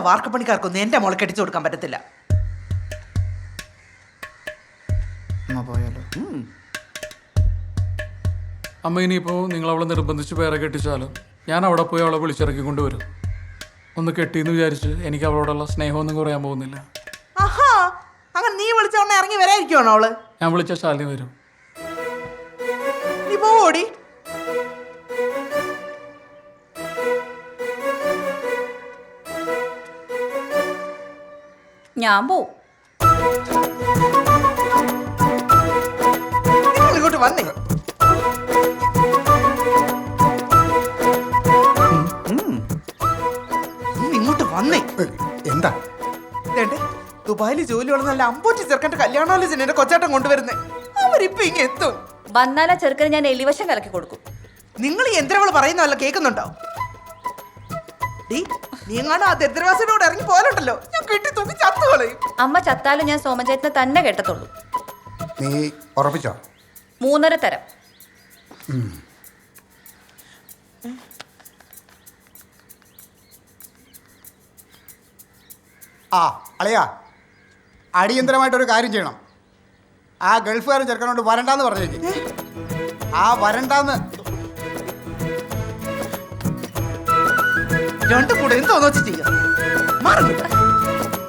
വാർക്കപ്പണിക്കാർക്കൊന്നും എന്റെ മോളെ കെട്ടിച്ചു കൊടുക്കാൻ പറ്റത്തില്ല. പോയാലോ? അമ്മ ഇനിയിപ്പോൾ നിങ്ങൾ അവളെ നിർബന്ധിച്ച് പേരെ കെട്ടിച്ചാലും ഞാൻ അവിടെ പോയി അവളെ വിളിച്ചിറക്കി കൊണ്ടുവരും. ഒന്ന് കെട്ടിയെന്ന് വിചാരിച്ച് എനിക്ക് അവളോടുള്ള സ്നേഹമൊന്നും കുറയാൻ പോകുന്നില്ല. ആഹാ, അങ്ങനെ നീ വിളിച്ചോണ്ട് ഇറങ്ങി വരാതിരിക്കുവാണോ അവള്? ഞാൻ വിളിച്ച ശാലിനി വരും. നീ പോടി. ഞാൻ പോവും. നിങ്ങൾ ഇങ്ങോട്ട് വന്നേ. ഇങ്ങോട്ട് വന്നേ. എന്താ ദുബായില് ജോലിയുള്ള നല്ല അമ്പൂറ്റി ചെറുക്കന്റെ കല്യാണാലോചന എന്റെ കൊച്ചാട്ടം കൊണ്ടുവരുന്നേ. അവരിപ്പൊ ഇങ്ങ എത്തും. വന്നാലാ ചെറുക്കന് ഞാൻ എലിവശം കലക്കി കൊടുക്കും. നിങ്ങൾ ഈ യന്ത്രവള് പറയുന്നതല്ല കേൾക്കുന്നുണ്ടോ? നീ എങ്ങാണ്ട് ആ ദരിദ്രവാസിയോട് ഇറങ്ങി പോലുണ്ടല്ലോ, ഞാൻ കെട്ടി തൂക്കി ചത്തുകളയും. അമ്മ ചത്താലും ഞാൻ സോമചേട്ടനെ തന്നെ കെട്ടത്തുള്ളൂ. നീ ഉറപ്പിച്ചോ? 3.5 തരം. ആ അളിയാ, അടിയന്തരമായിട്ടൊരു കാര്യം ചെയ്യണം. ആ ഗൾഫുകാരൻ ചെറുക്കനോട് വരണ്ടാന്ന് പറഞ്ഞേക്ക്. ആ വരണ്ടാന്ന്. രണ്ടും കൂടെ എന്തോന്ന് വെച്ച് ചെയ്യാം. മാറുന്നു.